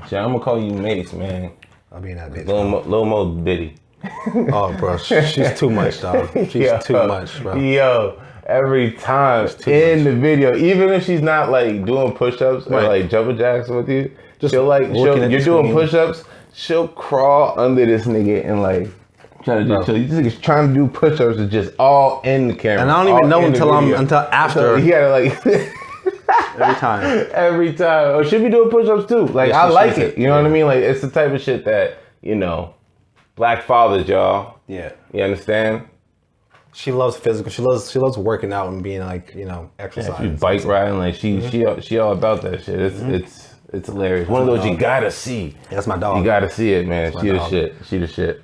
Shit, I'm gonna call you Mace, man. I'll be in that bitch. Lil Mo Diddy. Oh, bro, she's too much, dog. She's too much, bro. Yo, every time in the video, even if she's not like doing push-ups or like jumping jacks with you, you're doing push-ups, she'll crawl under this nigga and like try to do. So this nigga's trying to do push-ups is just all in the camera. And I don't even know until after. So he gotta like. Every time. Or should be doing push-ups too. Like, I like it. You know what I mean? Like, it's the type of shit that, you know, black fathers, y'all. Yeah. You understand? She loves physical. She loves working out and being like, you know, exercising. Yeah, she's bike riding. Like, she all about that shit. It's hilarious. One of those you gotta see. Yeah, that's my dog. You gotta see it, man. She the shit. She the shit.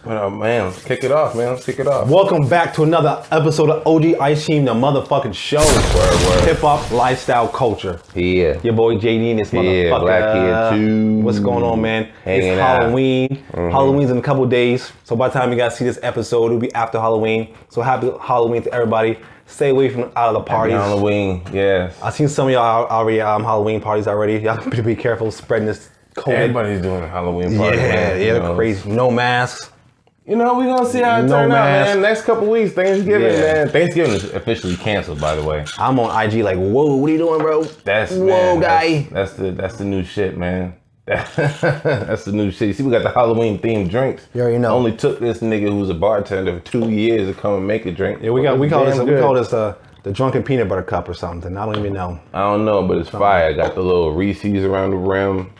But man, let's kick it off, man. Let's kick it off. Welcome back to another episode of OGIceCream, the motherfucking show. Word. Hip hop, lifestyle, culture. Yeah. Your boy JD and this motherfucker. Yeah, Black Kid too. What's going on, man? Hanging it's out. Halloween. Halloween's in a couple days. So by the time you guys see this episode, it'll be after Halloween. So happy Halloween to everybody. Stay away from out of the parties. Happy Halloween, yes. I've seen some of y'all already Halloween parties already. Y'all better be careful spreading this COVID. Everybody's doing a Halloween party. Yeah, they're crazy. No masks. You know, we're going to see how it turns out, man. Next couple weeks, Thanksgiving, man. Thanksgiving is officially canceled, by the way. I'm on IG like, whoa, what are you doing, bro? Guy. That's the new shit, man. That's the new shit. You see, we got the Halloween themed drinks. You already know. Only took this nigga who's a bartender for 2 years to come and make a drink. Yeah, we call this the drunken peanut butter cup or something. I don't even know. I don't know, but it's fire. I got the little Reese's around the rim.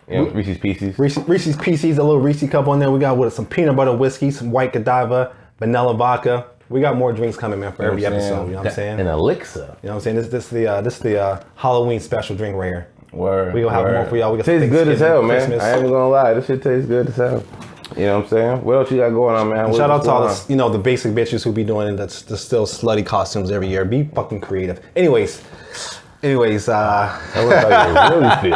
You know, Reese's Pieces. Reese's Pieces, a little Reese cup on there. We got with some peanut butter whiskey, some white Godiva, vanilla vodka. We got more drinks coming, man, for every episode. You know what I'm saying? An elixir. You know what I'm saying? This is the Halloween special drink right here. Word. We gonna have more for y'all. We got tastes good as hell, man. Christmas. I ain't even gonna lie. This shit tastes good as hell. You know what I'm saying? What else you got going on, man? Shout out to all the basic bitches who be doing the still slutty costumes every year. Be fucking creative. Anyways, that was how you really feel.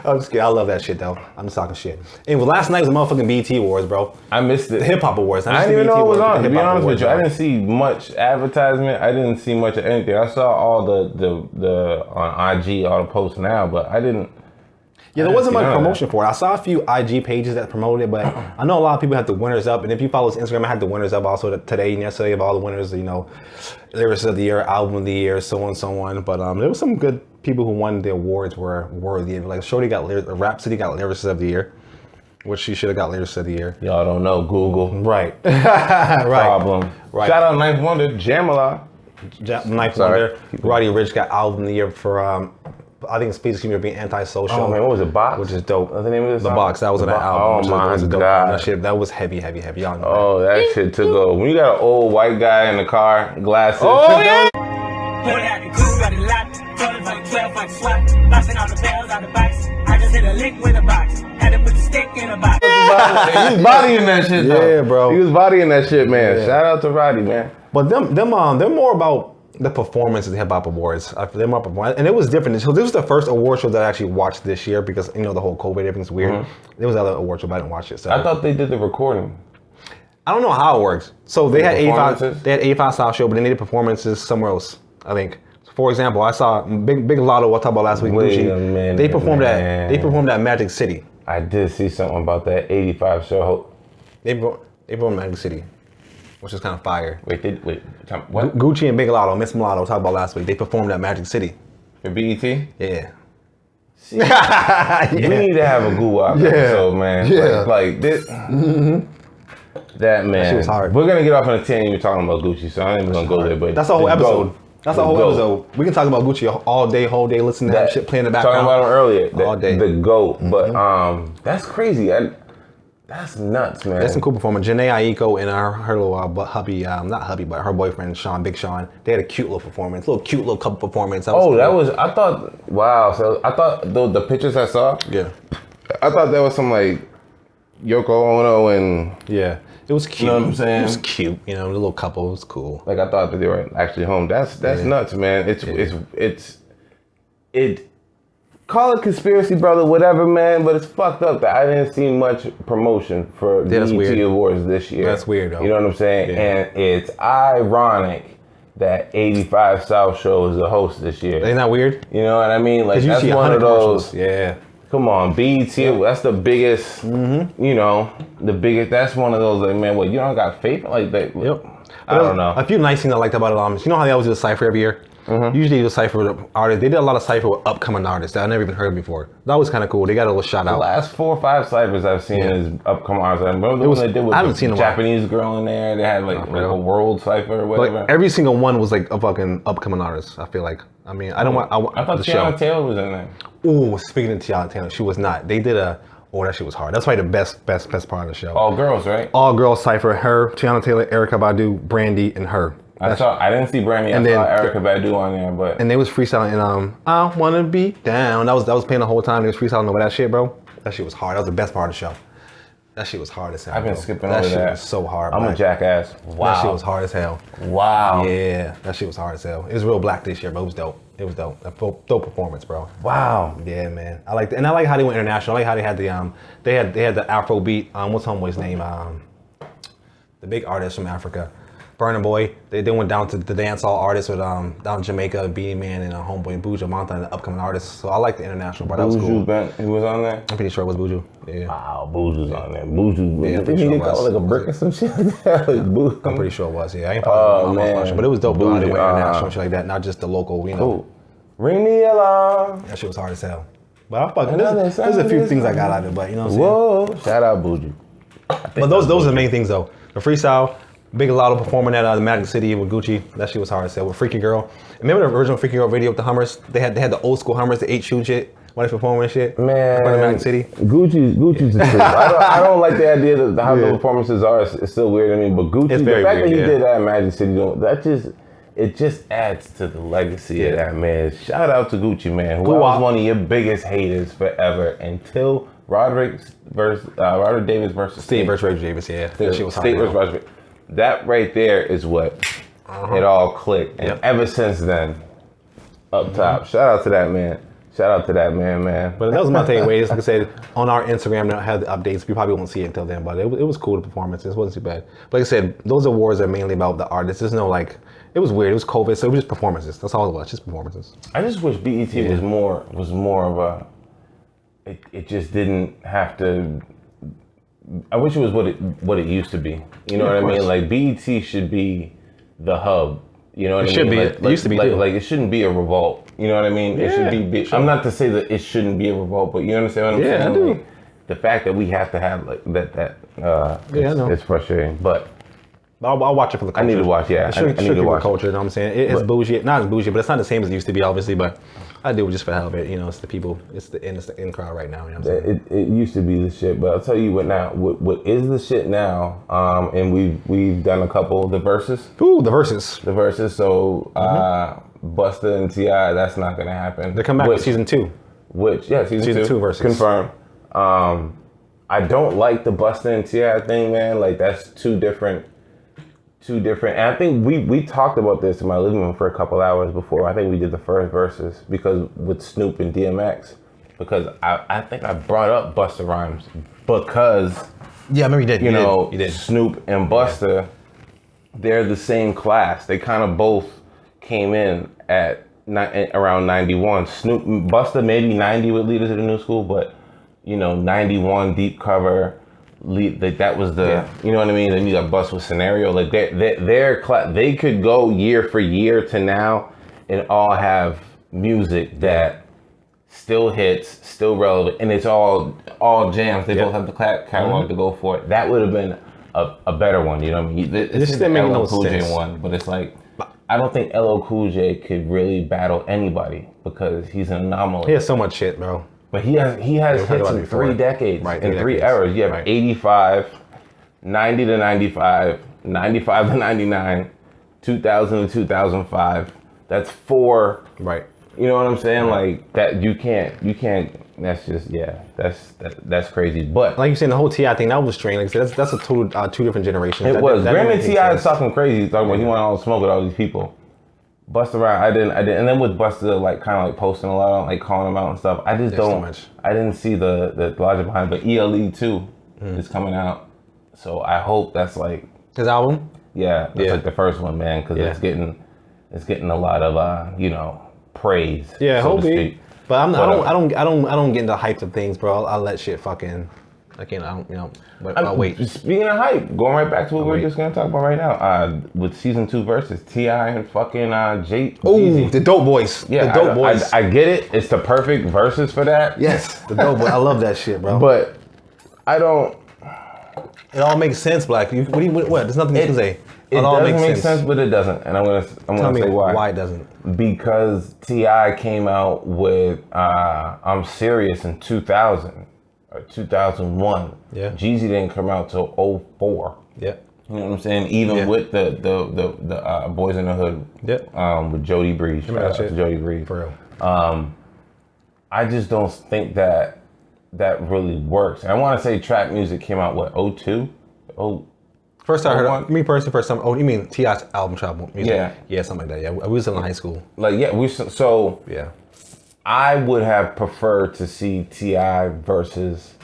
I'm just kidding. I love that shit though. I'm just talking shit. Anyway, last night was the motherfucking BET Awards, bro. I missed it. The Hip Hop Awards. I didn't even know it was on. To be honest with you, I didn't see much advertisement. I didn't see much of anything. I saw all the on IG, all the posts now, but I didn't. Yeah, there wasn't much promotion for it. I saw a few IG pages that promoted it, but I know a lot of people had the winners up. And if you follow his Instagram, I had the winners up also today and yesterday of all the winners, you know, Lyricist of the Year, Album of the Year, so on and so on. But there was some good people who won the awards were worthy. Like Shawty got Rhapsody got Lyricist of the Year, which she should have got Lyricist of the Year. Y'all don't know Google. Right. Problem. Right. Shout out Ninth Wonder, Jamala. Ninth Wonder. Roddy Ricch got Album of the Year for I think it's basically being antisocial. Oh man, what was it? Box? Which is dope. What's the name of this? The Box. That was an album. Oh my god. That was heavy. Y'all know Oh, that shit took over. When you got an old white guy in the car, glasses. Oh yeah. He was bodying that shit though. Yeah, bro. He was bodying that shit, man. Yeah. Shout out to Roddy, man. But they're more about the performance of the Hip Hop Awards. They're more performance, and it was different. So this was the first award show that I actually watched this year because you know the whole COVID, everything's weird. There was other award show, but I didn't watch it. So I thought they did the recording. I don't know how it works. So they had 85 style show, but then they did performances somewhere else. I think. For example, I saw Big Lotto. I talked about last week. Gucci. They performed at Magic City. I did see something about that 85 show. They performed Magic City, which is kind of fire. What? Gucci and Big Lotto, Miss Mulatto, talked about last week. They performed at Magic City. For BET? Yeah. We need to have a Guwap episode, man. Yeah. Like this. That man. That shit was hard. We're gonna get off on a 10 even talking about Gucci, so I ain't even gonna go there. But that's a whole episode. That's a whole episode. We can talk about Gucci all day, whole day, listen to that shit playing in the background. Talking about him earlier. All day. The GOAT. But that's crazy. That's nuts, man. That's some cool performance. Janae Aiko and her little hubby, not hubby, but her boyfriend, Big Sean, they had a cute little performance, cute little couple performance. I thought, wow. So I thought the pictures I saw, I thought that was some like Yoko Ono and. Yeah. It was cute. You know what I'm saying? It was cute. You know, the little couple. It was cool. Like I thought that they were actually home. That's nuts, man. It call it conspiracy, brother, whatever, man. But it's fucked up that I didn't see much promotion for BET Awards this year. That's weird, though. You know what I'm saying? Yeah. And it's ironic that 85 South show is the host this year. Ain't that weird? You know what I mean? Like that's one of those. Yeah. Come on, BET. That's the biggest. You know, the biggest. That's one of those. Like, man, what you don't got faith like that? Yep. I don't know. A few nice things I liked about it. You know how they always do a cypher every year. Usually do a cypher with artists. They did a lot of cypher with upcoming artists that I never even heard before. That was kind of cool. They got a little shout out. The last 4 or 5 ciphers I've seen is upcoming artists. I remember the one they did with the Japanese girl in there. They had like a world cipher or whatever. Like, every single one was like a fucking upcoming artist. I feel like. I mean, I thought Tiana Taylor was in there. Ooh, speaking of Tiana Taylor, she was not. They did a. Oh, that shit was hard. That's probably the best part of the show. All girls, right? All girls cypher. Her, Tiana Taylor, Erykah Badu, Brandy, and her. I didn't see Brandy. I saw Erykah Badu on there, but and they was freestyling and I wanna be down. That was playing the whole time. They was freestyling over that shit, bro. That shit was hard. That was the best part of the show. That shit was hard as hell. I've been skipping over that. That shit was so hard. I'm a jackass. Wow. That shit was hard as hell. Wow. Yeah, that shit was hard as hell. It was real black this year, but it was dope. It was dope. A dope performance, bro. Wow. Yeah, man. I like how they went international. I like how they had the they had the Afro beat. What's homeboy's name? The big artist from Africa. Burna Boy, they went down to the dancehall artists with down in Jamaica, Beanie Man and homeboy Buju Manta and the upcoming artists. So I like the international part. That was cool. He was on there? I'm pretty sure it was Buju. Yeah. Wow, Buju's on there. Buju, yeah, didn't he call like a brick or some shit like that? Like, I'm pretty sure it was. Yeah, I ain't probably but it was dope doing the international shit like that, not just the local. You know. Cool. Ring the alarm. That shit was hard as hell. But there's a few things I got out of it, but you know what I'm saying? Whoa! Shout out Buju. But those are the main things though. The freestyle. Big Lotto performing at the Magic City with Gucci. That shit was hard to say. With Freaky Girl. Remember the original Freaky Girl video with the Hummers? They had the old school Hummers, the 8 shoe shit. When they performing and shit. Man. In front of Magic City. Gucci's the truth. I don't like the idea that how the performances are. It's still weird to me. But Gucci, the fact that he did that at Magic City, it just adds to the legacy of that man. Shout out to Gucci, man. Who was one of your biggest haters forever until Roderick Davis versus State versus Roderick Davis, yeah. That shit was hard. State versus Roderick. That right there is what it all clicked. And ever since then, up top. Shout out to that man. Shout out to that man. But that was my takeaway. Like I said, on our Instagram, they'll have the updates. We probably won't see it until then, but it was cool, the performance. It wasn't too bad. But like I said, those awards are mainly about the artists. There's no like, it was weird. It was COVID, so it was just performances. That's all it was, just performances. I just wish BET was more of a, it just didn't have to, I wish it was what it used to be. You know what I mean? Like BET should be the hub. You know what I mean? It should be. It used to be too. Like it shouldn't be a revolt. You know what I mean? Yeah, it should be. I'm not to say that it shouldn't be a revolt, but you understand what I'm saying? Yeah, I do. Like, the fact that we have to have like that. It's frustrating, but. I'll watch it for the culture. I need to watch. Yeah, I need to watch the culture. You know what I'm saying? It's bougie, not as bougie, but it's not the same as it used to be, obviously. But I do it just for the hell of it. You know, it's the people, it's the in crowd right now. You know what I'm saying? It used to be the shit, but I'll tell you what now. What is the shit now? And we've done a couple the verses. Ooh, the verses. The verses. So Busta and T.I. That's not gonna happen. They come back with season 2. Season 2 verses confirmed. I don't like the Busta and T.I. thing, man. Like that's two different. And I think we talked about this in my living room for a couple hours before. I think we did the first verses because with Snoop and DMX, because I think I brought up Busta Rhymes because I remember you did. You did. Snoop and Busta, they're the same class. They kind of both came in at around 91. Busta maybe 90 with Leaders of the New School, but 91 Deep Cover. That was the you know what I mean. Then you got Bust with Scenario. Like they could go year for year to now, and all have music that still hits, still relevant, and it's all jams. They both have the catalog to go for it. That would have been a better one. You know what I mean? It's the LL Cool J one, but it's like I don't think LL Cool J could really battle anybody because he's an anomaly. He has so much shit, bro. But he has hits in 3 decades, in 3 eras. You have 85, 90 to 95, 95 to 99, 2000 to 2005. That's 4. Right. You know what I'm saying? Like that you can't. That's just that's crazy. But like you said, the whole T.I. thing, that was strange. Like I said, that's a total 2 different generations. It was. Granted, T.I. is talking crazy, talking about he wanted all the smoke with all these people. Busta Rhymes, I didn't, and then with Busta like kind of like posting a lot, like calling him out and stuff. I just don't. I didn't see the logic behind it. But ELE 2 is coming out, so I hope that's like his album. Yeah, that's like the first one, man, because it's getting is getting a lot of praise. Yeah, so to speak. But I don't get into hype of things, bro. I'll let shit fucking. But I'll wait. Speaking of hype, going right back to what we're just gonna talk about right now, with season 2 verses, T.I. and fucking Jeezy. Oh, the Dope Boys. Yeah, the Dope Boys. I get it. It's the perfect verses for that. Yes, the Dope Boys. I love that shit, bro. But I don't. It all makes sense, Black. What? There's nothing you can say. It doesn't make sense, but it doesn't, and I'm gonna say why. Why it doesn't? Because T.I. came out with "I'm Serious" in 2000 or 2001. Yeah. Jeezy didn't come out till 2004. Yeah. You know what I'm saying? Even with the Boys in the Hood. Yeah. With Jody Breeze. Jody Breeze. For real. I just don't think that really works. And I want to say trap music came out 2002. First I heard me personally first time. Oh, you mean T.I.'s album trap music? Yeah, something like that. Yeah, we was still in high school. I would have preferred to see T.I. versus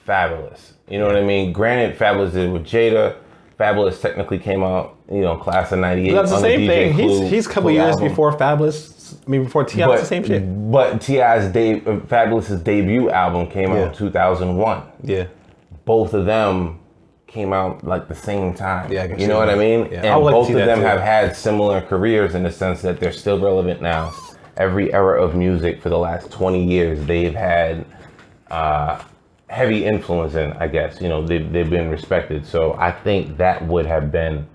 Fabulous. You know what I mean? Granted, Fabulous did it with Jada. Fabulous technically came out, class of '98. That's the same thing. He's a couple years before Fabulous. I mean, before T.I. It's the same shit. But T.I.'s Fabulous's debut album came out in 2001. Yeah. Both of them came out like the same time. Yeah, you know what I mean? Yeah. And both of them have had similar careers in the sense that they're still relevant now. Every era of music for the last 20 years, they've had heavy influence in, I guess. They've been respected. So I think that would have been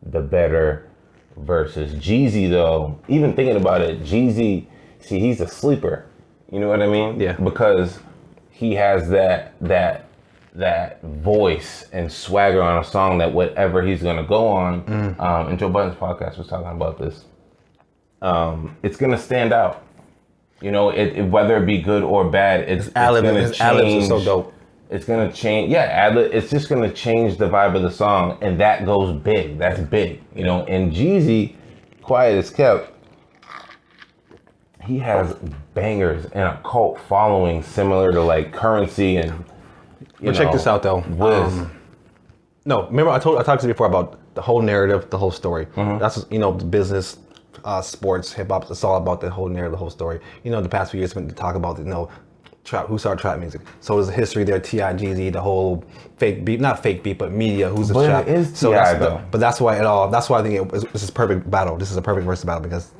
the better versus Jeezy, though. Even thinking about it, Jeezy, he's a sleeper. You know what I mean? Yeah. Because he has that voice and swagger on a song that whatever he's gonna go on, and Joe Budden's podcast was talking about this. It's gonna stand out. Whether it be good or bad, it's gonna change. Ad-libs are so dope. It's gonna change. Yeah, ad-lib. It's just gonna change the vibe of the song, and that goes big. That's big. And Jeezy, quiet as kept. He has bangers and a cult following similar to like Currency and. But check this out though. No, remember I talked to you before about the whole narrative, the whole story. Mm-hmm. That's the business, sports, hip hop. It's all about the whole narrative, the whole story. The past few years been to talk about trap. Who started trap music? So there's a history there. T.I., Jeezy, the whole fake beat, not fake beat, but media. Who's the trap? But it is T.I. though. But that's why That's why I think this is a perfect battle. This is a perfect versus battle because.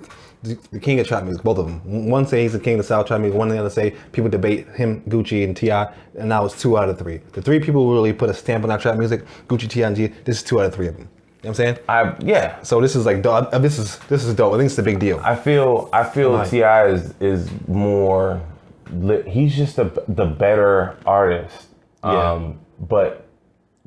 The king of trap music, both of them. One say he's the king of the South trap music. One the other say people debate him, Gucci, and T.I. And now it's 2 out of 3. The 3 people who really put a stamp on that trap music, Gucci, T.I., and G. This is 2 out of 3 of them. You know what I'm saying? Yeah. So this is like dope. This is dope. I think it's a big deal. I feel T.I. is more. He's just the better artist. Yeah. But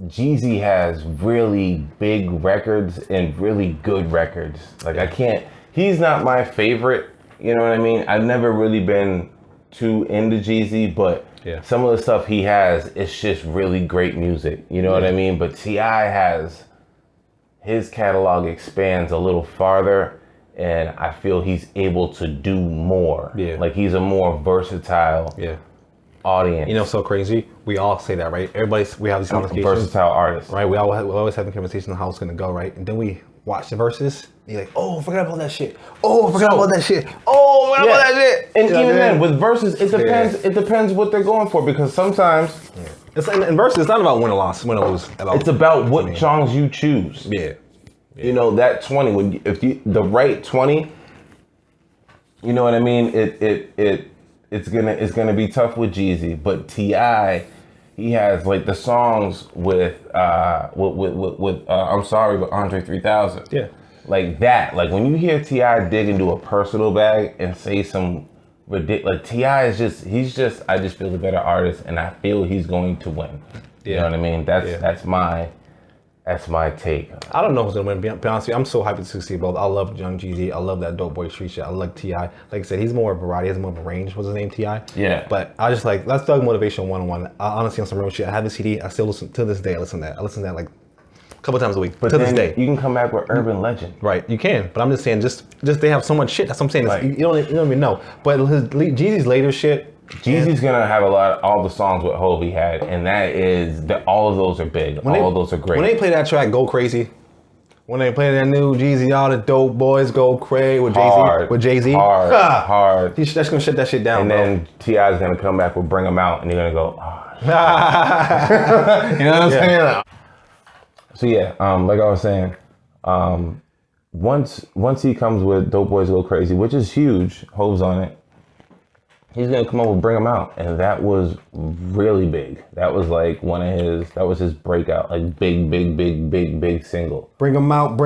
Jeezy has really big records and really good records. Like I can't. He's not my favorite, you know what I mean? I've never really been too into Jeezy, but some of the stuff he has, it's just really great music, you know what I mean? But T.I. has, his catalog expands a little farther, and I feel he's able to do more. Yeah. Like he's a more versatile audience. So crazy. We all say that, right? We have these conversations. Versatile artist. Right? We always have a conversation on how it's going to go, right? And then we watch the verses. You're like, oh, forgot about that shit. Oh, forgot about that shit. Oh, forgot about that shit. And even then, with verses, it depends. It depends what they're going for because sometimes it's like in verses. It's not about win or lose at all. It's about what songs you choose. Yeah. That 20. The right 20. You know what I mean? It's gonna be tough with Jeezy, but T.I. He has like the songs with I'm Sorry with Andre 3000. Yeah. Like that. Like when you hear T.I. dig into a personal bag and say some ridiculous, like T.I. I just feel the better artist and I feel he's going to win. You know what I mean? That's my take. I don't know who's gonna win. Be honest with you, I'm so happy to see both. I love Young Jeezy. I love that Dope Boy Street shit. I like T.I. Like I said, he's more of a variety. He has more of a range. What's his name? T.I. Yeah. But I just like that's Thug Motivation 101. Honestly, on some real shit. I have the CD. I still listen to this day. I listen to that like a couple times a week. But to this day, you can come back with Urban Legend. Right, you can. But I'm just saying, just they have so much shit. That's what I'm saying. Right. You don't even know. But Jeezy's later shit. Jeezy's gonna have all the songs with Hov he had, and all of those are big. All of those are great. When they play that track, Go Crazy. When they play that new Jeezy, all the dope boys go crazy with Jay-Z. Hard. He's just gonna shut that shit down, and bro. then T.I. is gonna come back with Bring 'Em Out, and you're gonna go, you know what I'm saying? So yeah, like I was saying, once he comes with Dope Boys Go Crazy, which is huge, Hov's on it, he's gonna come up with Bring 'Em Out, and that was really big. That was like that was his breakout, like big single. Bring 'Em Out.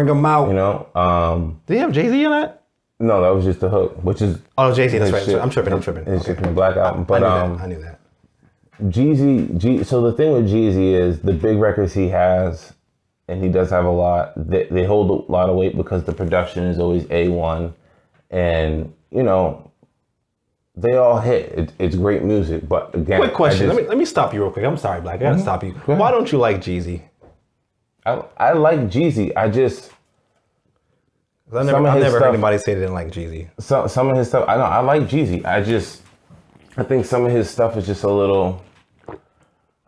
You know, did he have Jay-Z on that? No, that was just the hook, which is Jay-Z. That's right. I'm tripping. It's just the Black Album, but I knew that. Jeezy. So the thing with Jeezy is the big records he has, and he does have a lot. They hold a lot of weight because the production is always A1, and you know. They all hit. It's great music, but again, quick question. Let me stop you real quick. I'm sorry, Black. I gotta stop you. Why don't you like Jeezy? I like Jeezy. I've never heard anybody say they didn't like Jeezy. Some of his stuff, I like Jeezy. I think some of his stuff is just a little.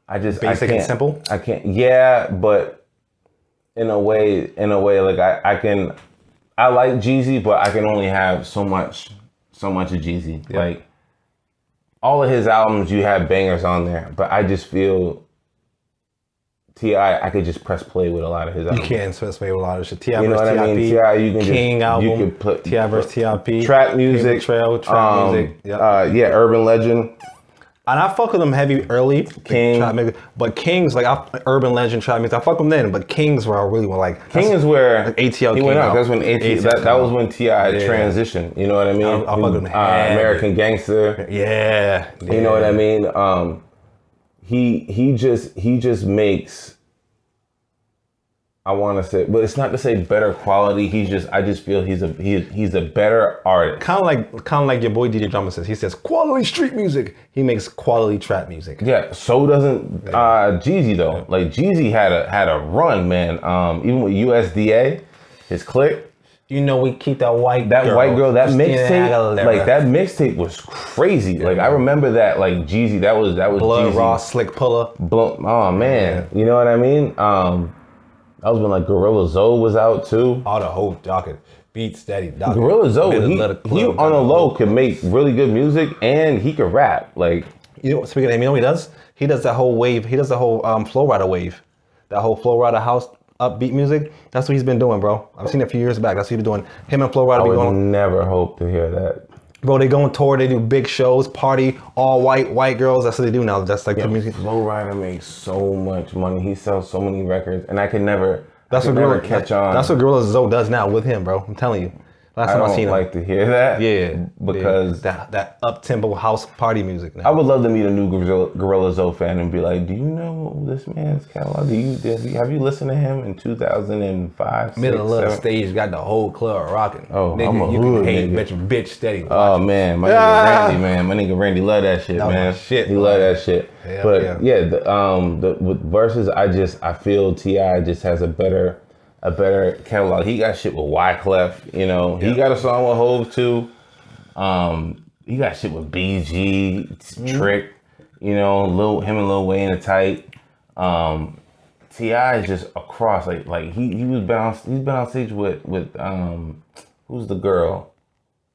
Basic and simple. I can't. Yeah, but in a way, like I like Jeezy, but I can only have so much of Jeezy. Yep. Like all of his albums, you have bangers on there, but I just feel T.I. I could just press play with a lot of his albums. You can't press play with a lot of shit. T.I. You know what I mean? T.I. You can King just, album. You could put T.I. versus T.I.P. Trap music, trap music. Yep. Urban Legend. And I fuck with them heavy early, King, but Kings like Urban Legend trap music. I fuck them then, but Kings where I really want like. King is where like ATL he went out. That's when ATL. That was when T.I. transitioned. You know what I mean? I fuck with him. American Gangster. Yeah. You know what I mean? He just makes. I want to say, but it's not to say better quality. I just feel he's a better artist. Kind of like your boy DJ Drama says. He says quality street music. He makes quality trap music. Yeah. So doesn't Jeezy though. Like Jeezy had a run, man. Even with USDA, his clique. You know we keep that white girl, that mixtape. Like that mixtape was crazy. Yeah, like man. I remember that. Like Jeezy, that was Blood Jeezy. Raw, Slick Puller. Oh man, yeah. You know what I mean? That was when like Gorilla Zoe was out too. All the whole docket. Beat steady. Gorilla Zoe, he on a low could make really good music and he could rap. Like, you know, speaking of him, you know what he does? He does that whole wave. He does the whole Flow Rider wave. That whole Flow Rider house upbeat music. That's what he's been doing, bro. I've seen it a few years back. That's what he's been doing. Him and Flow Rider be going. I would never hope to hear that. Bro, they go on tour, they do big shows, party, all white girls. That's what they do now. That's like the music. Flow Rider makes so much money. He sells so many records, and I can never. That's what Gorilla Zoe does now with him, bro. I'm telling you. Last time I seen him. I don't like to hear that. Yeah, because that up tempo house party music. Now. I would love to meet a new Gorilla Zoe fan and be like, do you know this man's catalog? Have you listened to him in 2005? Middle of the stage, got the whole club rocking. Oh, nigga, I'm a you hood can hate nigga. bitch steady. Oh man, my nigga Randy, man, my nigga Randy love that shit, man. Shit, he love that shit. Yeah, but the with verses, I feel T.I. just has a better catalog. He got shit with Wyclef, you know. He got a song with Hov too. He got shit with BG, Trick, you know, him and Lil Wayne are tight. T.I. is just across like he's been on stage with who's the girl?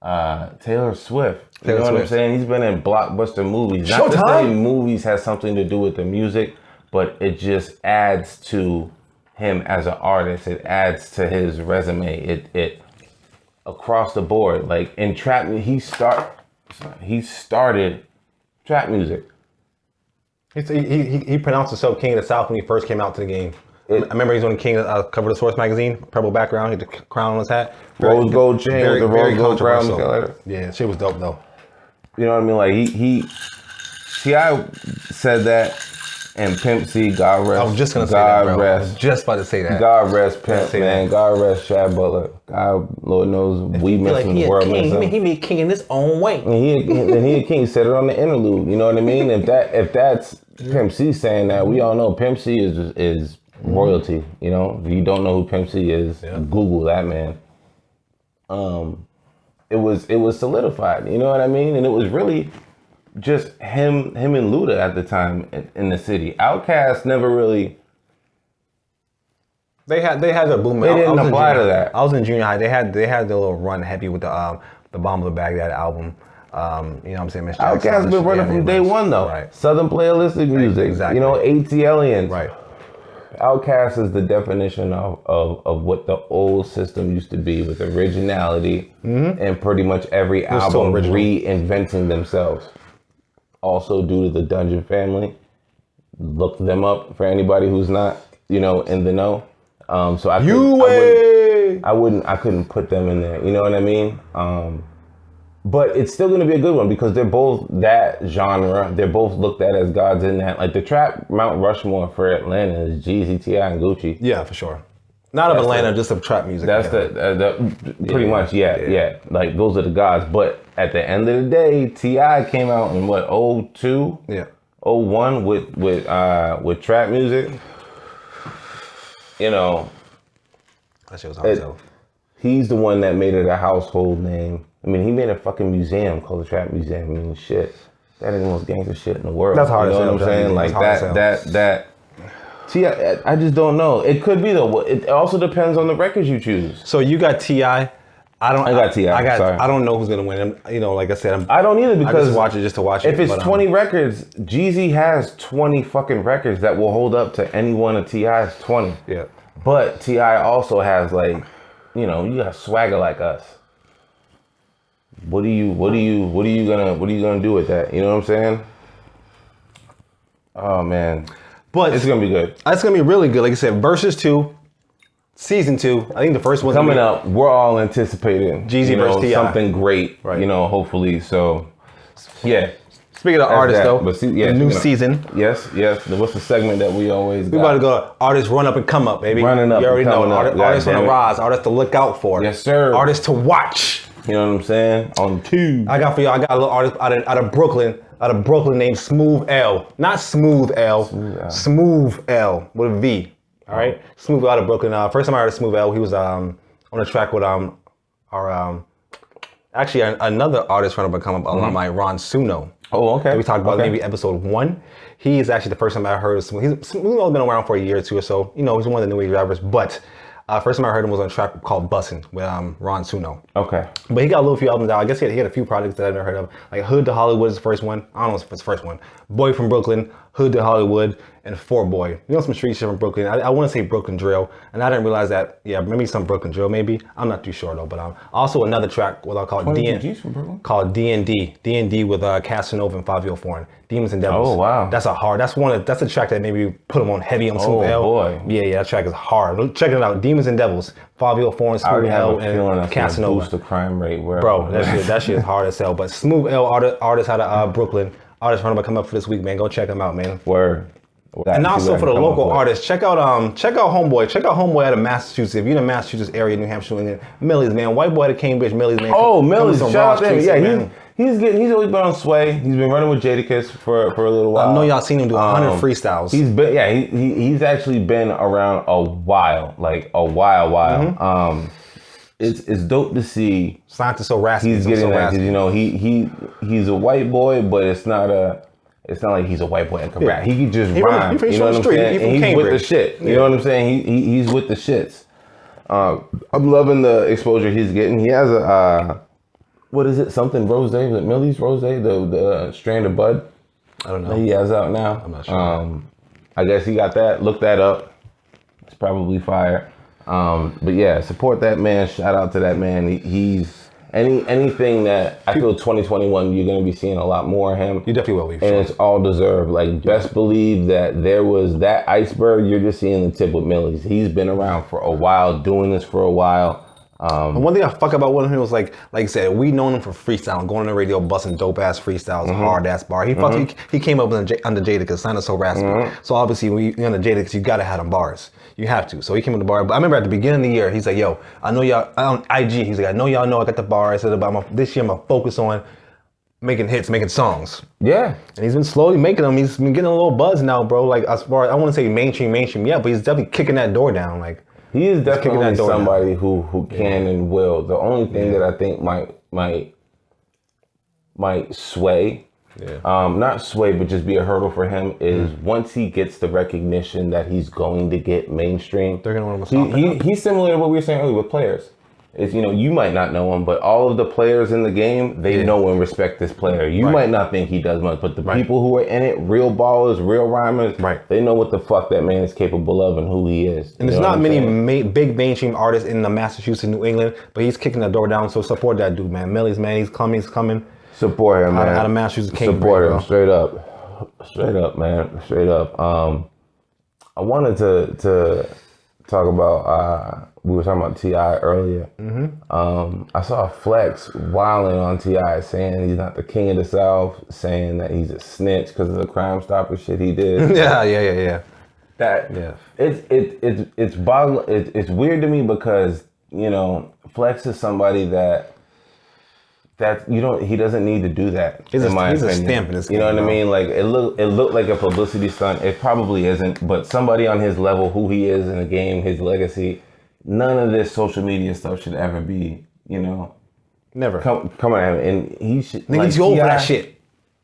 Taylor Swift. You know what I'm saying? He's been in blockbuster movies. Not to say movies has something to do with the music, but it just adds to him as an artist. It adds to his resume. It across the board. Like in trap, he started trap music. He pronounced himself King of the South when he first came out to the game. I remember he's on King cover of the Source magazine, purple background, he had the crown on his hat. Rose gold chain with the rose gold crown. Yeah, shit was dope though. You know what I mean? Like T.I. said that. And Pimp C, God rest. I was just gonna say that, bro. I was just about to say that. God rest Pimp, man. God rest Chad Butler. God, Lord knows, we miss him, the world miss him. He be king in his own way. And he a king. Said it on the interlude. You know what I mean? If that's Pimp C saying that, we all know Pimp C is royalty. You know, if you don't know who Pimp C is, Google that man. It was solidified. You know what I mean? And it was really just him and Luda at the time in the city. Outkast never really They had their boom. They didn't apply to that. I was in junior high. They had their little run heavy with the Bomb of the Baghdad album. You know what I'm saying? Outkast been running from day one though. Right. Southern playalistic music. Right, exactly. You know, ATLians. Right. Outkast is the definition of what the old system used to be, with originality and pretty much every album reinventing themselves. Also due to the Dungeon family. Look them up for anybody who's not, you know, in the know. So I couldn't put them in there. You know what I mean? But it's still gonna be a good one because they're both that genre. They're both looked at as gods in that. Like the trap Mount Rushmore for Atlanta is Jeezy, T.I, and Gucci. Yeah, for sure. Not of Atlanta, just of trap music. That's pretty much, yeah. Like those are the gods. But at the end of the day, T.I came out in what, 02? Yeah. 01 with trap music. You know, that shit was hard. He's the one that made it a household name. I mean, he made a fucking museum called the Trap Museum. I mean, shit. That ain't the most gangster shit in the world. That's hard. You know what I'm saying? Like that. T.I, I just don't know. It could be though. It also depends on the records you choose. So you got T.I. I got T.I. I don't know who's gonna win. You know, like I said, I don't either because I just watch it just to watch it. If it's 20 records, Jeezy has 20 fucking records that will hold up to any one of T.I.'s 20. Yeah. But T.I. also has, like, you know, you got Swagger Like Us. What are you gonna do with that? You know what I'm saying? Oh man. But it's gonna be good. It's gonna be really good. Like I said, Versus 2, Season 2. I think the first one's coming up. We're all anticipating Jeezy versus T.I. something great. Right. You know, hopefully. So yeah. Speaking of artists, though, but the new season. Yes. What's the segment that we always got? We about to go Artists Run Up and Come Up, baby. Running up. You already know. Artists on the rise. rise. Artists to look out for. Yes, sir. Artists to watch. You know what I'm saying? On two. I got a little artist out of Brooklyn named Smooth L. Not Smooth L. Smooth L with a V. All right? Smooth L out of Brooklyn. First time I heard of Smooth L, he was on a track with actually another artist trying to become a alumni, Ron Suno. Oh, okay. That we talked about maybe episode 1. He is actually the first time I heard of Smooth. Smooth L's been around for a year or two or so. You know, he's one of the new age rappers. But first time I heard him was on a track called Bussin' with Ron Suno. Okay. But he got a little few albums out. I guess he had a few projects that I've never heard of. Like Hood to Hollywood is the first one. I don't know if it's the first one. Boy from Brooklyn, Hood to Hollywood, and 4Boy. You know, some street shit from Brooklyn. I want to say Brooklyn Drill. And I didn't realize that, maybe some Brooklyn Drill, maybe. I'm not too sure though. But also another track what I call D&D. D&D with Casanova and Fabio Foreign. Demons and Devils. Oh wow. That's a track that maybe put him on heavy on Smooth L. Oh boy. Yeah, that track is hard. Check it out. Demons and Devils. Fabio Foreign, Smooth L, and Casanova. Boost the crime rate. Bro, that shit is hard as hell. But Smooth L artist out of Brooklyn. Artists Run Up and Come Up for this week, man. Go check them out, man. Word. And also for the local artists, check out Homeboy. Check out Homeboy out of Massachusetts. If you're in the Massachusetts area, New Hampshire, England, Millie's, man. White boy out of Cambridge, Millie's, man. Oh, Millie's. Shout out to him. Yeah, he's always been on Sway. He's been running with Jadakiss for a little while. I know y'all seen him do 100 freestyles. He's actually been around a while, like a while. Mm-hmm. It's dope to see. Scientists so raspy. He's getting that, you know, he's a white boy, but it's not like he's a white boy that can rap. He can just rhyme. You know what I'm saying? And he's with the shit. You know what I'm saying? He's with the shits. I'm loving the exposure he's getting. He has a what is it? Something Rose? Is it Millie's Rose? The strand of bud. I don't know. That he has out now. I'm not sure. I guess he got that. Look that up. It's probably fire. But yeah, support that man. Shout out to that man. He's anything that I feel 2021 you're gonna be seeing a lot more of him. You definitely will be. And it's all deserved. Like best believe that there was that iceberg. You're just seeing the tip with Millie's. He's been around for a while, doing this for a while. And one thing I fuck about with him was like I said, we known him for freestyling, going on the radio, busting dope ass freestyles, hard ass bar. He came up under Jadakiss, sounded so raspy. So obviously when you're under Jadakiss, you gotta have them bars. You have to. So he came with the bar. But I remember at the beginning of the year, he's like, "Yo, I know y'all on IG." He's like, "I know y'all know I got the bar." I said, "This year I'm gonna focus on making hits, making songs." Yeah. And he's been slowly making them. He's been getting a little buzz now, bro. Like as far as I want to say mainstream, yeah, but he's definitely kicking that door down. Like. He is definitely somebody who can and will. The only thing that I think might sway not sway, but just be a hurdle for him is once he gets the recognition that he's going to get mainstream, they're going to want to he's similar to what we were saying earlier with players. Is, you know, you might not know him, but all of the players in the game, they know and respect this player. You might not think he does much, but the people who are in it, real ballers, real rhymers, they know what the fuck that man is capable of and who he is. And there's not many big mainstream artists in the Massachusetts, New England, but he's kicking the door down, so support that dude, man. Millie's, man, he's coming. Support him, man. Out of Massachusetts, support him, straight up, man, straight up. I wanted to talk about, we were talking about T.I. earlier. I saw Flex wilding on T.I. saying he's not the king of the South, saying that he's a snitch because of the Crime Stopper shit he did. Yeah. It's weird to me because, you know, Flex is somebody that he doesn't need to do that. He's a stamp in this game. You know what I mean? Like it looked like a publicity stunt. It probably isn't, but somebody on his level, who he is in the game, his legacy, none of this social media stuff should ever be, you know, never come at him. And he should. Niggas go over that shit.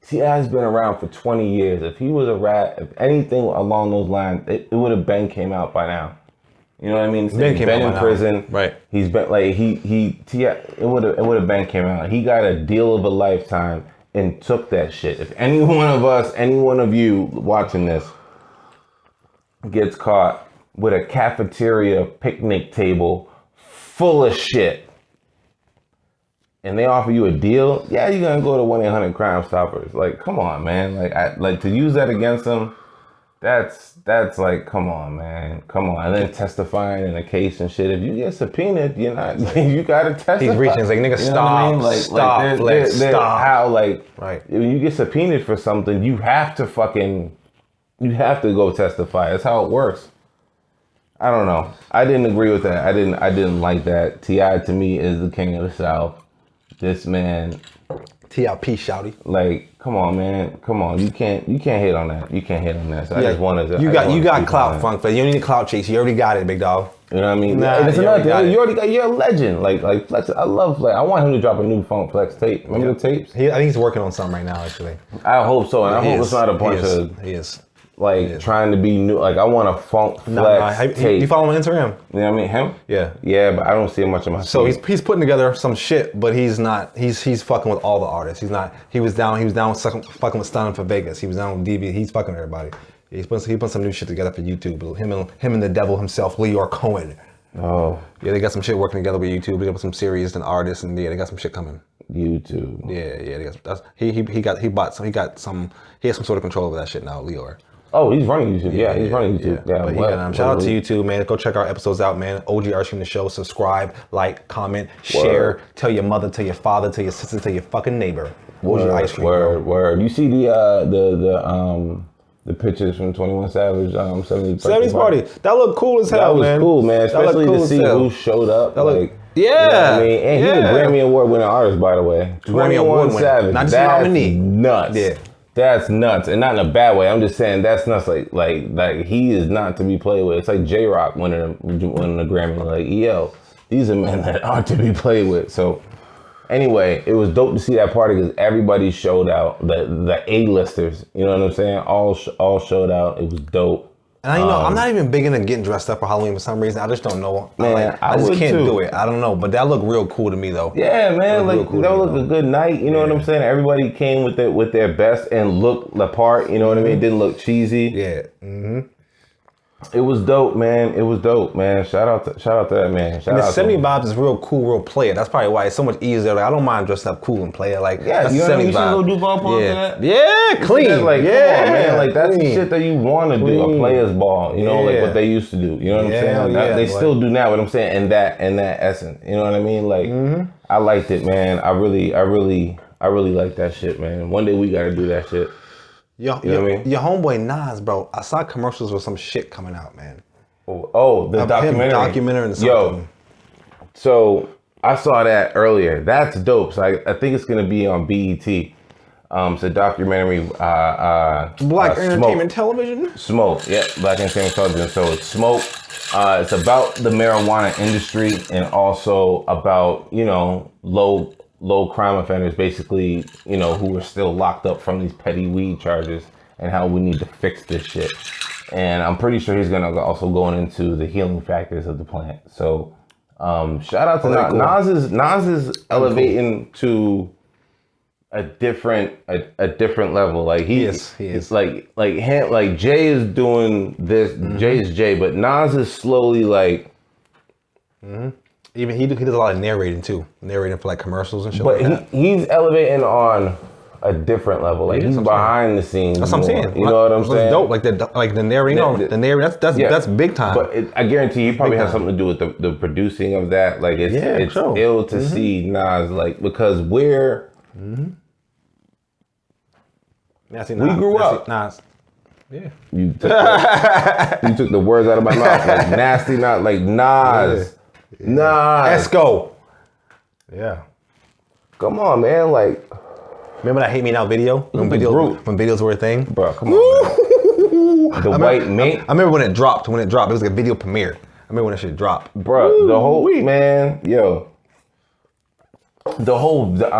T.I.'s been around for 20 years. If he was a rat, if anything along those lines, it would have been came out by now. You know what I mean? He's been in prison. Right. He's been like T.I. It would have been came out. He got a deal of a lifetime and took that shit. If any one of us, any one of you watching this gets caught with a cafeteria picnic table full of shit and they offer you a deal, yeah, you're gonna go to 1-800-Crime Stoppers. Like, come on, man. Like to use that against them, that's like, come on, man. Come on. And then testifying in a case and shit. If you get subpoenaed, you gotta testify. He's reaching. It's like, nigga, stop. I mean? Stop. How, when you get subpoenaed for something, you have to go testify. That's how it works. I don't know. I didn't agree with that. I didn't like that. T.I. to me is the king of the South. This man. T.I.P. Shawty. Like, come on, man. Come on. You can't hate on that. You can't hate on that. So I just wanted to. You got clout, Funk. You don't need clout chase. You already got it, big dog. You know what I mean? It's another thing. You're a legend. Like Flex. I love Flex. I want him to drop a new Funk Flex tape. Remember the tapes? I think he's working on something right now, actually. I hope so. And I hope it's not a bunch of. He is. Trying to be new. Like, I want a Funk Flex tape. You follow him on Instagram? You know what I mean? Him? Yeah. Yeah, but I don't see much of my. So he's putting together some shit, but he's not. He's fucking with all the artists. He's not. He was down fucking with Stunning for Vegas. He was down with DB. He's fucking everybody. He put some new shit together for YouTube. Him and the devil himself, Leor Cohen. Oh. Yeah, they got some shit working together with YouTube. They got some series and artists, and they got some shit coming. YouTube. Yeah. He has some sort of control over that shit now, Leor. Oh, he's running YouTube. Yeah, he's running YouTube. Yeah. Shout out to YouTube, man. Go check our episodes out, man. OGIceCream the show. Subscribe, like, comment, share. Tell your mother, tell your father, tell your sister, tell your fucking neighbor. OGIceCream. Word. You see the pictures from 21 Savage 70s party. That looked cool as hell, man. That was cool, man. Especially to see who showed up. Yeah. You know what I mean? And he's a Grammy Award winning artist, by the way. Grammy Award winner. Not just nominee. Nuts. Yeah. That's nuts, and not in a bad way. I'm just saying that's nuts. Like he is not to be played with. It's like J-Rock winning a Grammy. Like, yo, these are men that aren't to be played with. So anyway, it was dope to see that party because everybody showed out. The A-listers, you know what I'm saying? All showed out. It was dope. And I'm not even big into getting dressed up for Halloween for some reason. I just don't know. Man, I just can't do it. I don't know. But that looked real cool to me, though. Yeah, man. That looked a good night. You know what I'm saying? Everybody came with their best and looked the part. You know what I mean? It didn't look cheesy. Yeah. It was dope, man. It was dope, man. Shout out to that man. And the 70 vibes is real cool, real player. That's probably why it's so much easier. Like, I don't mind dressing up cool and player. Like, yeah, that's you know what I mean? You should go do ball for that. Yeah, clean. Come on, man. Like, that's the shit that you want to do. A player's ball. You know, like what they used to do. You know what I'm saying? Like, they still do now. What I'm saying, in that essence. You know what I mean? Like, I liked it, man. I really like that shit, man. One day we gotta do that shit. You know what I mean? Your homeboy Nas, bro. I saw commercials with some shit coming out, man. Oh, the documentary. Documentary and something. Yo, so I saw that earlier. That's dope. So I think it's gonna be on BET. It's a documentary. Black Entertainment Television. Smoke. Yeah, Black Entertainment Television. So it's Smoke. It's about the marijuana industry and also about low low crime offenders, basically, you know, who are still locked up from these petty weed charges, and how we need to fix this shit. And I'm pretty sure he's gonna also go into the healing factors of the plant. So shout out to Nas. Nas is elevating to a different level. Like he is. It's like him, like Jay is doing this. Jay is Jay, but Nas is slowly like. Even he does a lot of narrating too, narrating for like commercials and shit. But like that. He's elevating on a different level. Like he's behind the scenes. That's what I'm saying. You know what I'm saying? Dope. Like the narrating. The narrating. That's big time. But I guarantee he probably has something to do with the producing of that. Like it's ill to see Nas, like, because we're we grew up. Nas. Yeah. You took the words out of my mouth. Like nasty, not like Nas. Nas. Esco. Yeah. Come on, man. Like, remember that Hate Me Now video? When videos were a thing? Bro, come on, man. The white mink. I remember when it dropped. It was like a video premiere. I remember when that shit dropped. Bro, the whole man, yo. The whole that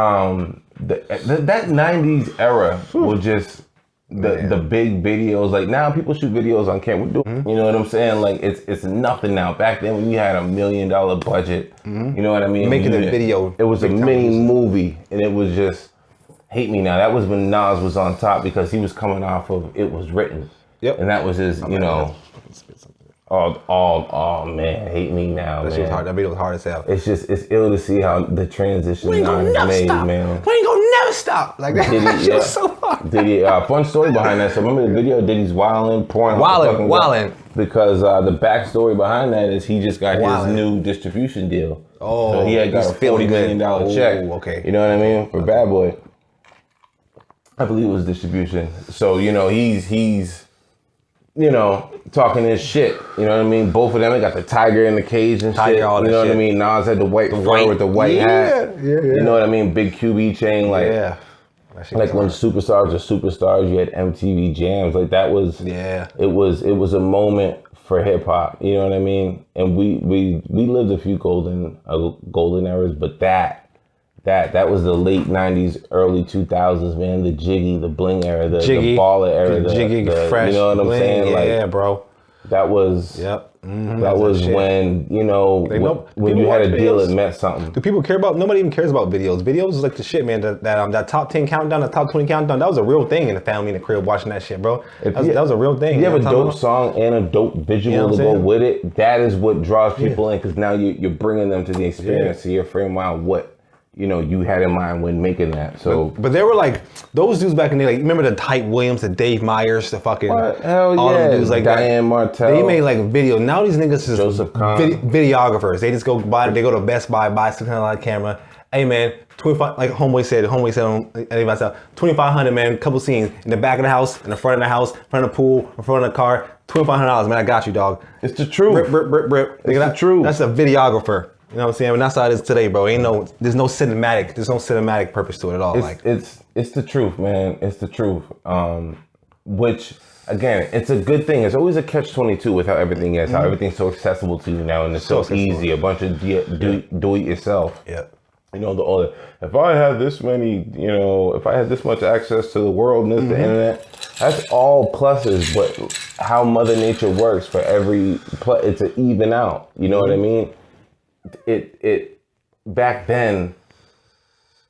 90s era was just the big videos. Like now people shoot videos on camera. You know what I'm saying? Like it's nothing now. Back then when you had $1 million budget, you know what I mean? Making a video. It was a mini movie, and it was just Hate Me Now. That was when Nas was on top because he was coming off of It Was Written. Yep. And that was his, you know. Oh man, Hate Me Now. That shit was hard. That video was hard as hell. It's ill to see how the transition Nas made, man. We ain't gonna never stop. Like that. That was so hard. Diddy, fun story behind that. So remember the video? Diddy's wilding. Because the backstory behind that is he just got his new distribution deal. Oh, so he had got a $40 million check. Okay. You know what I mean? For Bad Boy. I believe it was distribution. So, you know, he's you know, talking his shit. You know what I mean? Both of them, they got the tiger in the cage and shit. You know what I mean? Nas had the white fur with the white hat. Yeah. You know what I mean? Big QB chain. Like, like when superstars are superstars, you had MTV Jams. Like that was, it was a moment for hip hop. You know what I mean? And we lived a few golden eras, but that was the late 90s, early 2000s, man. The Jiggy, the Bling era, the baller era, the Jiggy, fresh, you know what I'm saying? Yeah, like, bro. That was that was when, you know, when you had a deal, it meant something. Do people care about? Nobody even cares about videos. Videos is like the shit, man. That top 10 countdown, the top 20 countdown, that was a real thing in the family in the crib watching that shit, bro. That was a real thing. If you have a dope song and a dope visual to go with it, that is what draws people in, because now you're bringing them to the experience, so you're framing around what, you know, you had in mind when making that. So, but they were like those dudes back in the day. Like, remember the T.I.P Williams, the Dave Myers, the fucking all them dudes like Diane Martell. They made like video. Now these niggas is videographers. They just go to Best Buy, buy $600 camera. Hey man, 25. Like homeboy said on 2,500, man. Couple scenes in the back of the house, in the front of the house, in front of the pool, in front of the car. $2,500, man. I got you, dog. It's the truth. It's the truth. That's a videographer. You know what I'm saying? And that's how it is today, bro. There's no cinematic purpose to it at all. It's the truth, man. It's the truth. Which, again, it's a good thing. It's always a catch-22 with how everything is, how everything's so accessible to you now, and it's so easy. A bunch of do it yourself. Yeah. You know, if I had this many, you know, if I had this much access to the world and the internet, that's all pluses. But how Mother Nature works for every it's an even out. You know what I mean? It back then,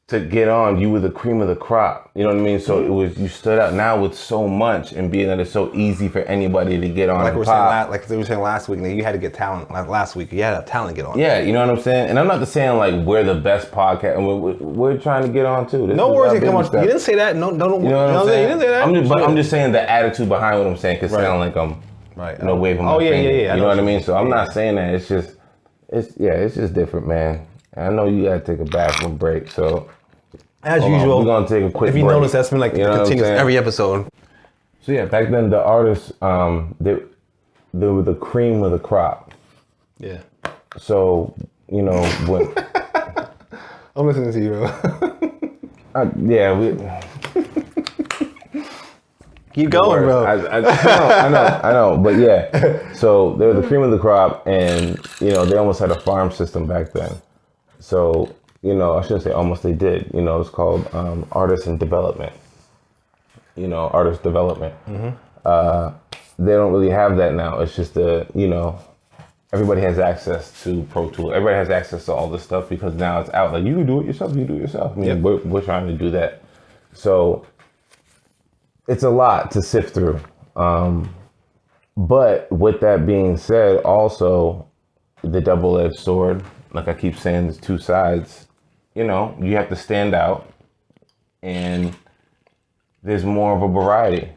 to get on, you were the cream of the crop. You know what I mean? So it was, you stood out. Now with so much, and being that it's so easy for anybody to get on. Like we were saying last week, you had to get talent. Like last week, you had a talent to get on. Yeah, you know what I'm saying? And I'm not saying like we're the best podcast, and we're trying to get on too. No worries, come on. You didn't say that. No, you know what I'm saying? You didn't say that. I'm just saying the attitude behind what I'm saying, because sound like I'm waving my finger. Yeah. You know what I mean? So I'm not saying that. It's just. It's just different, man. I know you gotta take a bathroom break, so as usual, we're gonna take a quick break. If you notice, that's been like continuous every episode. So yeah, back then the artists, they were the cream of the crop. Yeah. So, you know, when I'm listening to you, bro. Keep going, bro. I know, but yeah. So they were the cream of the crop, and you know they almost had a farm system back then. So you know, I shouldn't say almost, they did. You know, it's called Artists in Development. You know, Artist Development. They don't really have that now. It's just you know, everybody has access to Pro Tools. Everybody has access to all this stuff because now it's out. Like, you can do it yourself. You can do it yourself. I mean, we're trying to do that. So it's a lot to sift through. But with that being said, also the double-edged sword, like I keep saying, there's two sides. You know, you have to stand out, and there's more of a variety.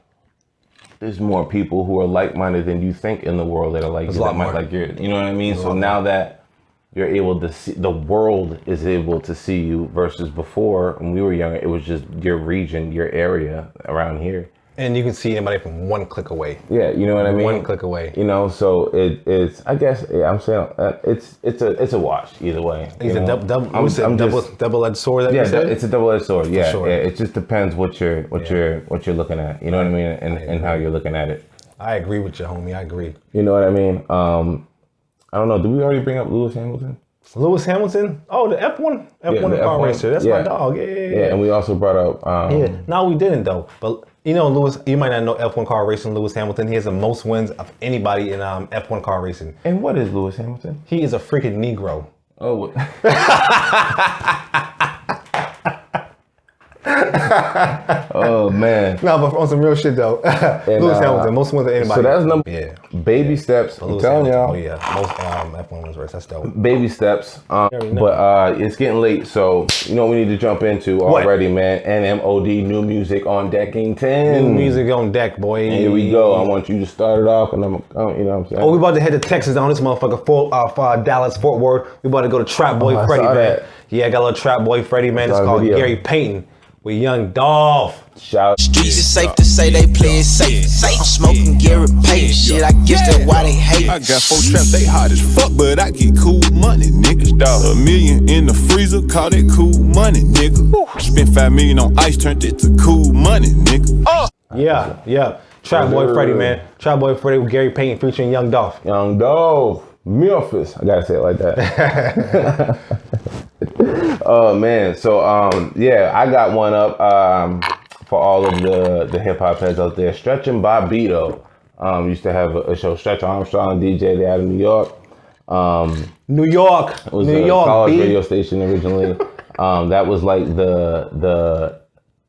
There's more people who are like-minded than you think in the world that are like you, that might like you. You know what I mean? So now that you're able to see, the world is able to see you versus before when we were younger, it was just your region, your area around here. And you can see anybody from one click away. Yeah, you know what I mean? One click away. You know, so it's, I guess, I'm saying, it's a wash either way. It's a double-edged sword that you said? It's a double-edged sword, yeah. Sure. Yeah, it just depends what you're looking at. You know what I mean? And how you're looking at it. I agree with you, homie. I agree. You know what I mean? I don't know, did we already bring up Lewis Hamilton? Lewis Hamilton? Oh, the F1 car racer. That's my dog. Yeah. And we also brought up... No, we didn't, though. But, you know, Lewis, you might not know F1 car racing, Lewis Hamilton. He has the most wins of anybody in F1 car racing. And what is Lewis Hamilton? He is a freaking Negro. Oh. Oh, man. No, but on some real shit, though. Lewis Hamilton, most wins of anybody. So that's number... Baby steps. I'm telling y'all. Oh, yeah. Most F1 wins race. That's dope. Baby steps. But it's getting late, so you know what we need to jump into already, man. N.M.O.D. New Music on Decking 10. New music on deck, boy. And here we go. I want you to start it off, and you know what I'm saying? Oh, we about to head to Texas on this motherfucker, Dallas, Fort Worth. We about to go to Trap Boy Freddy, man. That. Yeah, I got a little Trap Boy Freddy, man. It's called Gary Payton with Young Dolph. Shout. Streets is safe to say they play it safe. I'm smoking Gary Payton shit. I guess that's why they hate. I got 4 traps, they hot as fuck, but I get cool money, nigga. $1 million in the freezer, call it cool money, nigga. Spent $5 million on ice, turned it to cool money, nigga. Yeah. Trap Boy Freddy, man. Trap Boy Freddy with Gary Payton featuring Young Dolph. Young Dolph. Memphis. I gotta say it like that. Oh man. So I got one up for all of the hip hop heads out there. Stretch and Bobbito used to have a show. Stretch Armstrong, DJ, they out of New York. New York. It was New a York, college radio station originally. That was like the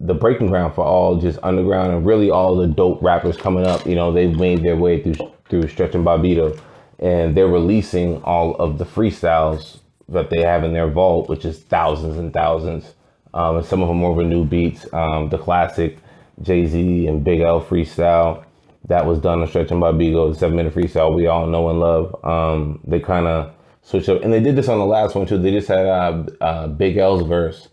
breaking ground for all just underground and really all the dope rappers coming up. You know, they've made their way through Stretch and Bobbito. And they're releasing all of the freestyles that they have in their vault, which is thousands and thousands. And some of them over new beats. The classic Jeezy and Big L freestyle that was done on Stretch and Bobbito, the 7-minute freestyle we all know and love. They kind of switched up, and they did this on the last one too. They just had Big L's verse,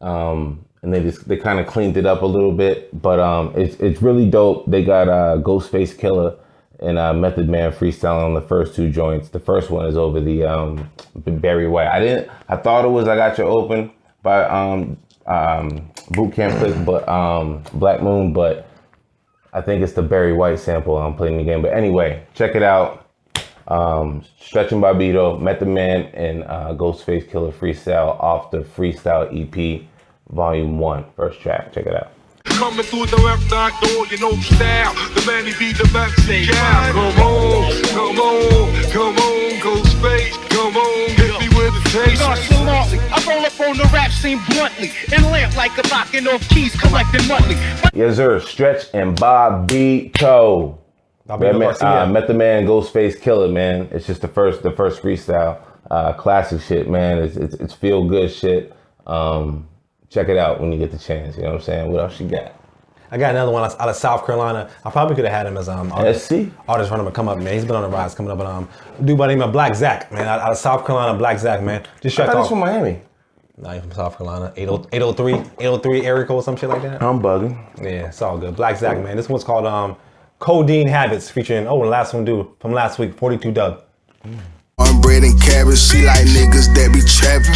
and they kind of cleaned it up a little bit. But it's really dope. They got Ghostface Killer and Method Man freestyling on the first 2 joints. The first one is over the Barry White. I thought it was I Got You Open by Boot Camp Click, but Black Moon, but I think it's the Barry White sample I'm playing the game. But anyway, check it out. Stretch and Bobbito, Method Man, and Ghostface Killer freestyle off the Freestyle EP Volume 1, first track. Check it out. Coming through the left side door, you know the style. The man, he be the best. Yeah, come on, Ghostface, come on, hit me with the taste. I roll up on the rap scene bluntly and lamp like a knocking off keys, collecting monthly. Yes, sir. Stretch and Bobbito. Method Man, Ghostface Killer, man. It's just the first freestyle. Classic shit, man. It's feel good shit. Check it out when you get the chance. You know what I'm saying? What else you got? I got another one out of South Carolina. I probably could have had him as artist RUNUPnCOMEUP, man. He's been on the rise coming up. But dude by the name of Black Zach, man. Out of South Carolina, Black Zach, man. Just I thought he's from Miami. Nah, he's from South Carolina. 803 area code, some shit like that. I'm bugging. Yeah, it's all good. Black Zach, man. This one's called Codeine Habits, featuring the last one, dude, from last week, 42 Doug. On bread and cabbage, she like niggas that be trapping.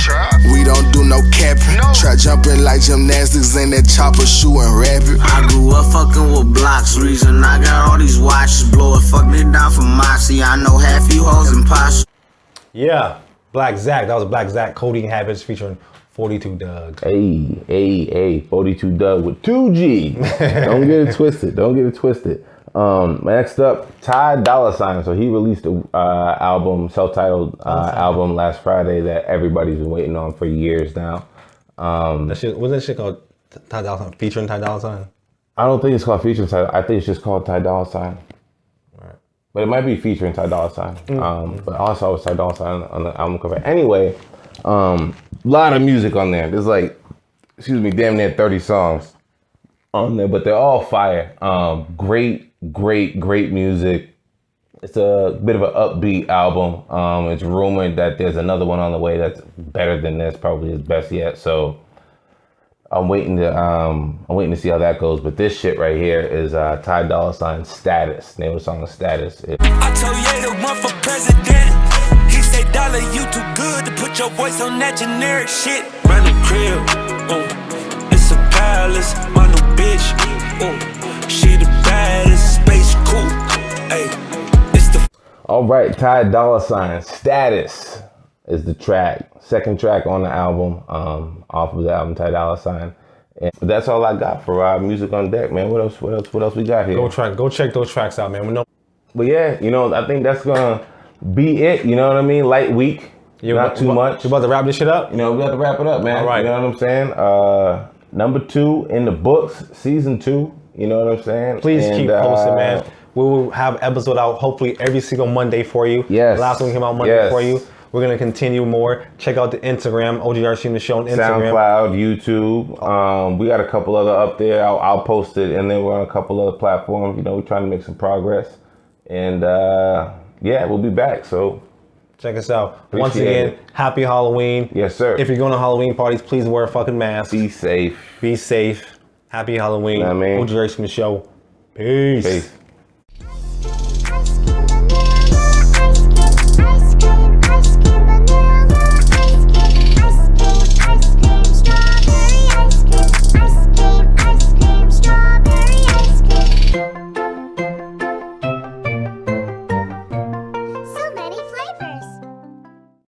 We don't do no capping. Try jumping like gymnastics and that chopper shooting rabbit. I grew up fucking with blocks. Reason I got all these watches. Blow it, fuck me down for Moxie. I know half you hoes impossible. Yeah, Black Zach. That was Black Zach, Codeine Habits, featuring 42 Doug. Hey, 42 Doug with 2G. Don't get it twisted. Don't get it twisted. Next up, Ty Dolla $ign. So he released a album, self-titled album last Friday that everybody's been waiting on for years now. That shit, wasn't that shit called Ty Dolla $ign, featuring Ty Dolla $ign? I don't think it's called featuring Ty. I think it's just called Ty Dolla $ign. Right. But it might be featuring Ty Dolla $ign. But all I saw was Ty Dolla $ign on the album cover. Anyway, lot of music on there. There's like, damn near 30 songs on there, but they're all fire. Great music. It's a bit of an upbeat album. It's rumored that there's another one on the way that's better than this, probably his best yet. So I'm waiting to see how that goes. But this shit right here is Ty Dolla $ign Status. Name of the song is Status. I told Ye to run for president. He say, Dollar, you too good to put your voice on that generic shit. Run the crib, it's a palace. My new bitch, she the baddest. Space cool, hey, it's the. All right, Ty Dolla $ign Status is the track. Second track on the album, off of the album Ty Dolla $ign. And that's all I got for Music on Deck, man. What else we got here? Go check those tracks out, man. But yeah, I think that's gonna be it. You know what I mean? Light week, not too much. You about to wrap this shit up? We got to wrap it up, man. All right. You know what I'm saying? Number 2 in the books, season 2. You know what I'm saying? Please keep posting, man. We will have episode out hopefully every single Monday for you. Yes. Last one came out Monday for you. We're going to continue more. Check out the Instagram, OGIceCream the show on Instagram. SoundCloud, YouTube. We got a couple other up there. I'll post it. And then we're on a couple other platforms. We're trying to make some progress. And we'll be back. So check us out. Once again, happy Halloween. Yes, sir. If you're going to Halloween parties, please wear a fucking mask. Be safe. Be safe. Happy Halloween. OGIceCream the show. Peace. Peace.